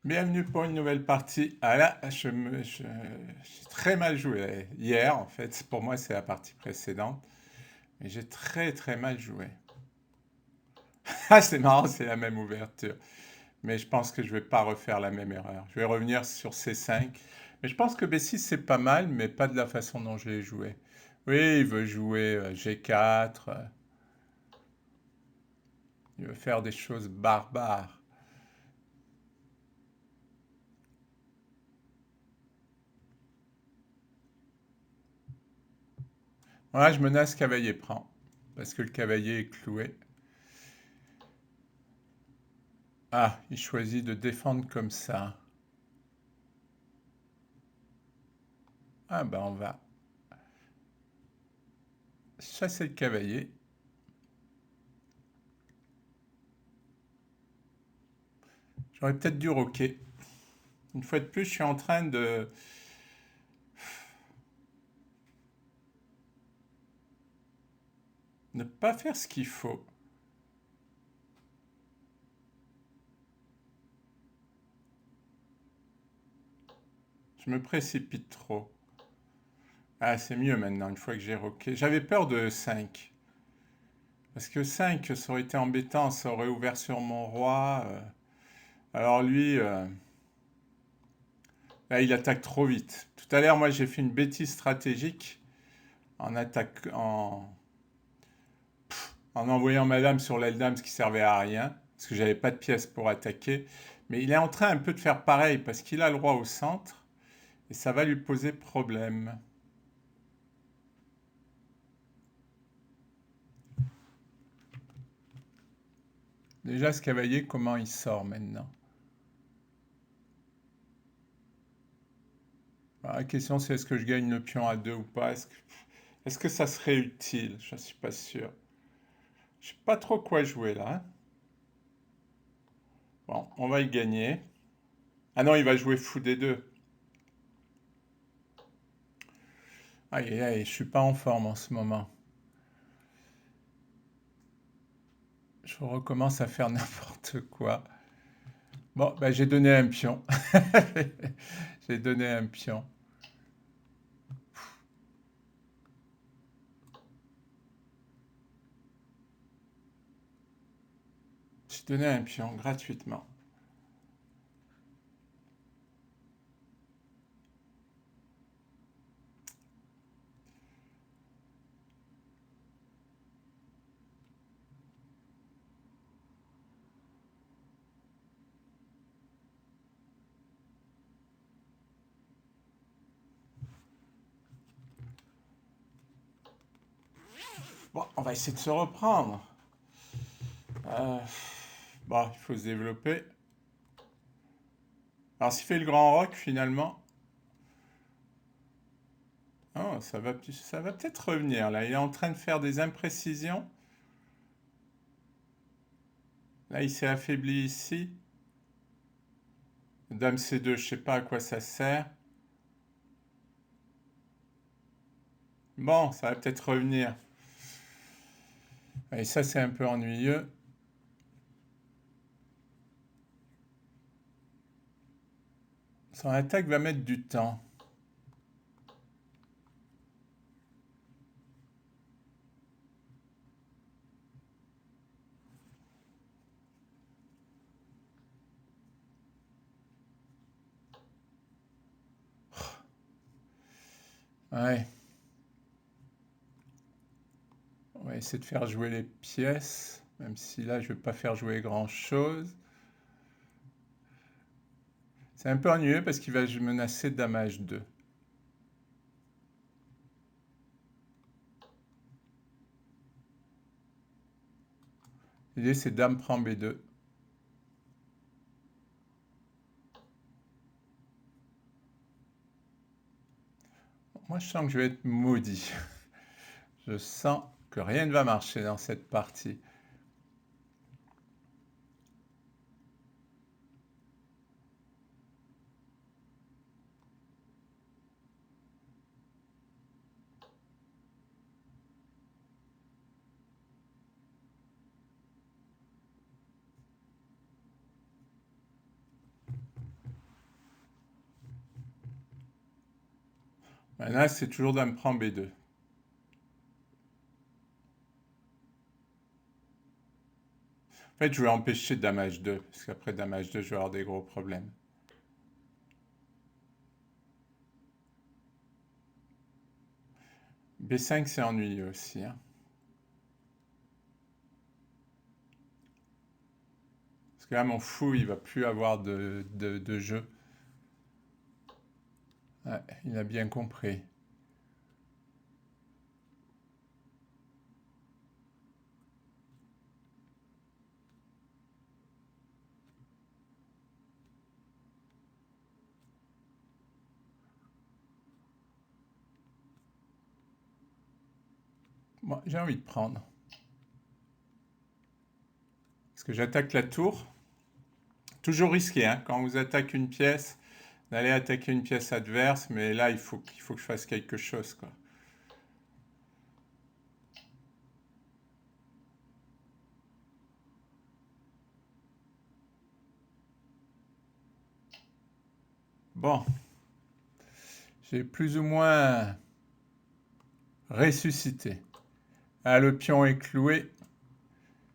Bienvenue pour une nouvelle partie. Ah là, j'ai très mal joué hier, en fait. Pour moi, c'est la partie précédente. Mais j'ai très très mal joué. Ah, c'est marrant, c'est la même ouverture. Mais je pense que je vais pas refaire la même erreur. Je vais revenir sur C5. Mais je pense que B6, c'est pas mal, mais pas de la façon dont je l'ai joué. Oui, il veut jouer G4. Il veut faire des choses barbares. Voilà, je menace cavalier prend. Parce que le cavalier est cloué. Ah, il choisit de défendre comme ça. Ah ben on va chasser le cavalier. J'aurais peut-être dû roquer. Une fois de plus, je suis en train de ne pas faire ce qu'il faut. Je me précipite trop. Ah, c'est mieux maintenant, une fois que j'ai roqué. J'avais peur de 5. Parce que 5, ça aurait été embêtant, ça aurait ouvert sur mon roi. Alors lui, là, il attaque trop vite. Tout à l'heure, moi, j'ai fait une bêtise stratégique en attaque, en envoyant madame sur l'aile dame, ce qui servait à rien, parce que j'avais pas de pièces pour attaquer. Mais il est en train un peu de faire pareil, parce qu'il a le roi au centre, et ça va lui poser problème. Déjà, ce cavalier, comment il sort maintenant? Alors, la question, c'est est-ce que je gagne le pion à 2 ou pas? Est-ce que ça serait utile? Je ne suis pas sûr. Je ne sais pas trop quoi jouer là, hein. Bon, on va y gagner. Ah non, il va jouer fou des deux. Aïe, aïe, aïe, je suis pas en forme en ce moment. Je recommence à faire n'importe quoi. Bon, ben, j'ai donné un pion. J'ai donné un pion. J'ai donné un pion gratuitement. Bon, on va essayer de se reprendre. Euh, bon, il faut se développer. Alors, s'il fait le grand rock, finalement, oh, ça va peut-être revenir là. Il est en train de faire des imprécisions. Là, il s'est affaibli ici. Dame C2, je sais pas à quoi ça sert. Bon, ça va peut-être revenir. Et ça, c'est un peu ennuyeux. Son attaque va mettre du temps. Ouais. On va essayer de faire jouer les pièces. Même si là, je ne vais pas faire jouer grand-chose. C'est un peu ennuyeux parce qu'il va menacer dame H2. L'idée, c'est dame prend B2. Moi, je sens que je vais être maudit. Je sens que rien ne va marcher dans cette partie. Maintenant, c'est toujours dame prend B2. En fait, je vais empêcher dame H2, parce qu'après dame H2, je vais avoir des gros problèmes. B5, c'est ennuyeux aussi, hein. Parce que là, mon fou, il va plus avoir de jeu. Ouais, il a bien compris. Moi, j'ai envie de prendre. Parce que j'attaque la tour. Toujours risqué, hein, quand vous attaquez une pièce, d'aller attaquer une pièce adverse, mais là, il faut que je fasse quelque chose, quoi. Bon, j'ai plus ou moins ressuscité. Ah, le pion est cloué.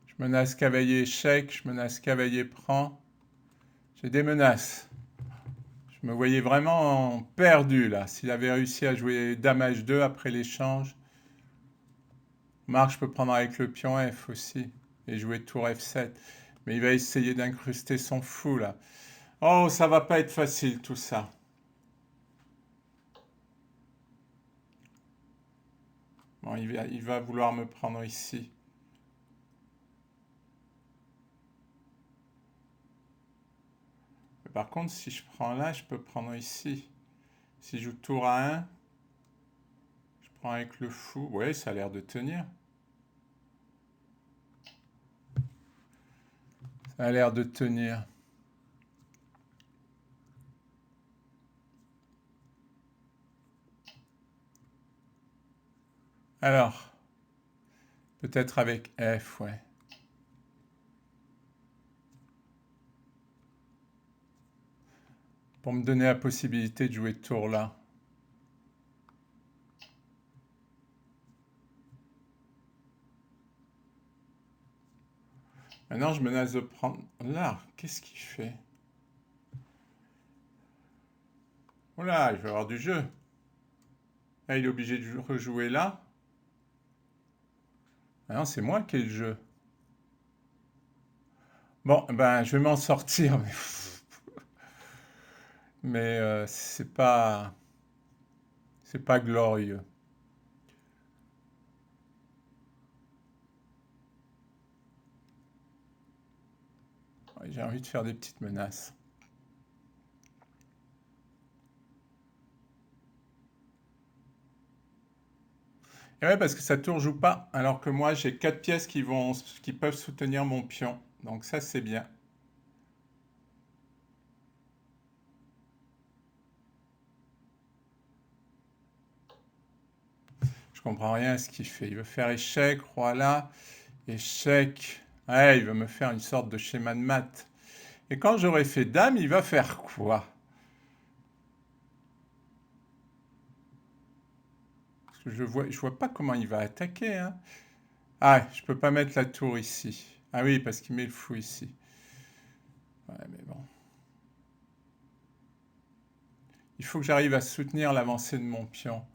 Je menace cavalier échec, je menace cavalier prend. J'ai des menaces. Je me voyais vraiment perdu là. S'il avait réussi à jouer dame H2 après l'échange. Marque, je peux prendre avec le pion F aussi. Et jouer tour F7. Mais il va essayer d'incruster son fou là. Oh, ça va pas être facile tout ça. Bon, il va vouloir me prendre ici. Mais par contre, si je prends là, je peux prendre ici. Si je joue tour à 1, je prends avec le fou. Ouais, ça a l'air de tenir. Ça a l'air de tenir. Alors, peut-être avec F, ouais. Pour me donner la possibilité de jouer tour là. Maintenant, je menace de prendre là. Qu'est-ce qu'il fait? Oh là, je vais avoir du jeu. Là, il est obligé de rejouer là. Maintenant, c'est moi qui ai le jeu. Bon, ben, je vais m'en sortir. Mais c'est pas glorieux. Ouais, j'ai envie de faire des petites menaces. Et ouais, parce que sa tour joue pas, alors que moi j'ai 4 pièces qui peuvent soutenir mon pion. Donc ça c'est bien. Je comprends rien à ce qu'il fait. Il veut faire échec, roi là, échec. Ouais, il veut me faire une sorte de schéma de maths. Et quand j'aurai fait dame, il va faire quoi? Parce que je vois pas comment il va attaquer, hein. Ah, je peux pas mettre la tour ici. Ah oui, parce qu'il met le fou ici. Ouais, mais bon. Il faut que j'arrive à soutenir l'avancée de mon pion.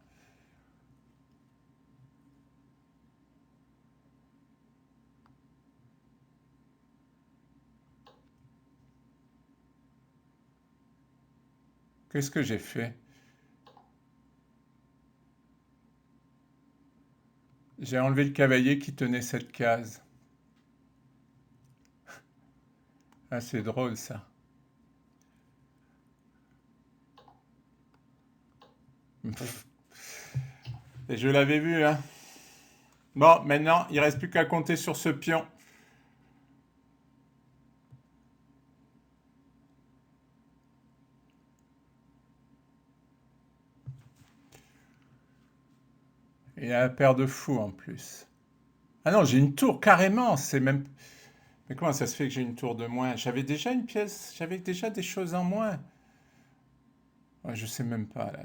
Qu'est-ce que j'ai fait? J'ai enlevé le cavalier qui tenait cette case. Ah, c'est drôle ça. Et je l'avais vu, hein. Bon, maintenant, il reste plus qu'à compter sur ce pion. Et la paire de fous en plus. Ah non, j'ai une tour carrément. C'est même. Mais comment ça se fait que j'ai une tour de moins? J'avais déjà une pièce, j'avais déjà des choses en moins. Ouais, je sais même pas là.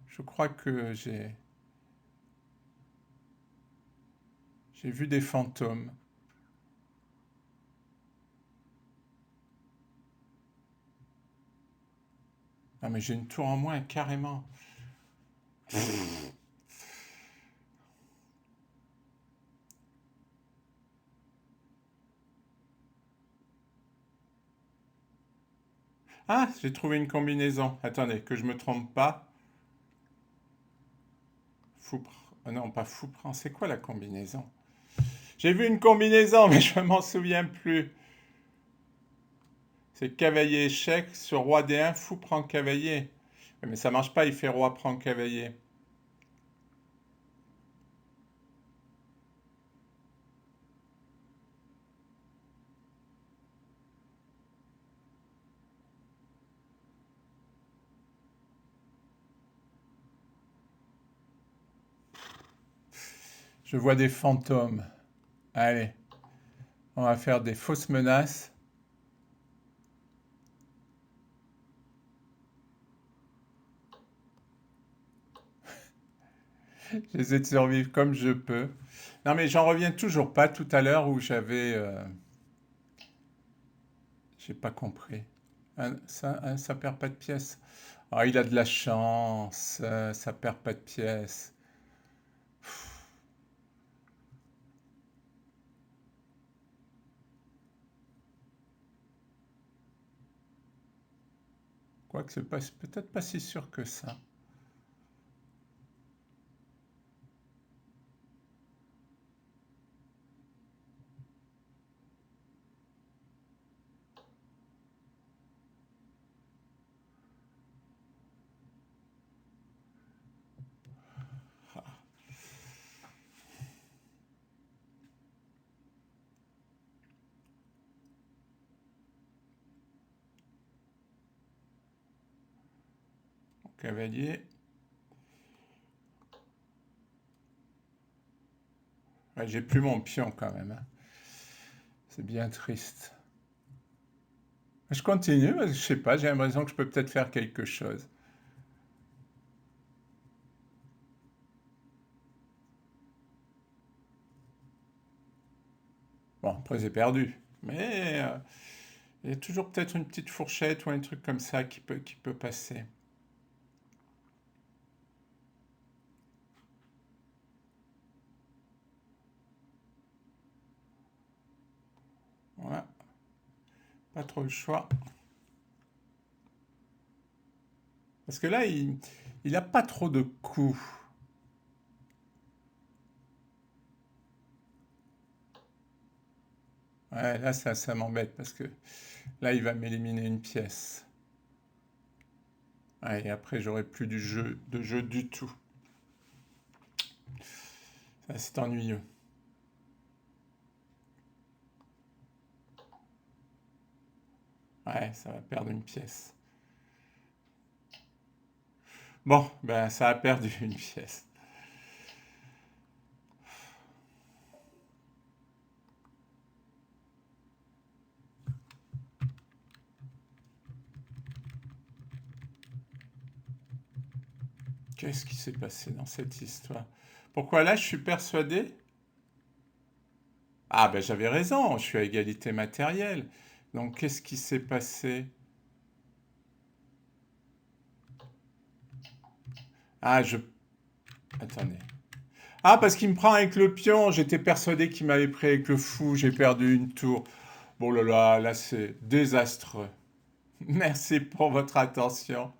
Je crois que j'ai vu des fantômes. Ah, mais j'ai une tour en moins, carrément. Ah, j'ai trouvé une combinaison. Attendez, que je me trompe pas. Foupre. Ah non, pas Foupran. C'est quoi la combinaison? J'ai vu une combinaison, mais je m'en souviens plus. C'est cavalier échec sur roi D1, fou prend cavalier. Mais ça marche pas, il fait roi prend cavalier. Je vois des fantômes. Allez, on va faire des fausses menaces. J'essaie de survivre comme je peux. Non, mais j'en reviens toujours pas tout à l'heure où j'ai pas compris. Ça perd pas de pièces. Ah, il a de la chance. Ça perd pas de pièces. Quoique c'est peut-être pas si sûr que ça. Cavalier. Ouais, j'ai plus mon pion quand même, hein. C'est bien triste. Je continue, parce que je sais pas, j'ai l'impression que je peux peut-être faire quelque chose. Bon, après j'ai perdu. Mais il y a toujours peut-être une petite fourchette ou un truc comme ça qui peut passer. Voilà, pas trop le choix. Parce que là, il a pas trop de coups. Ouais, là, ça m'embête parce que là, il va m'éliminer une pièce. Ouais, et après, j'aurai plus de jeu du tout. Ça, c'est ennuyeux. Ouais, ça va perdre une pièce. Bon, ben, ça a perdu une pièce. Qu'est-ce qui s'est passé dans cette histoire? Pourquoi là, je suis persuadé? Ah, ben, j'avais raison, je suis à égalité matérielle. Donc, qu'est-ce qui s'est passé? Ah, Attendez. Ah, parce qu'il me prend avec le pion. J'étais persuadé qu'il m'avait pris avec le fou. J'ai perdu une tour. Bon là là, là c'est désastreux. Merci pour votre attention.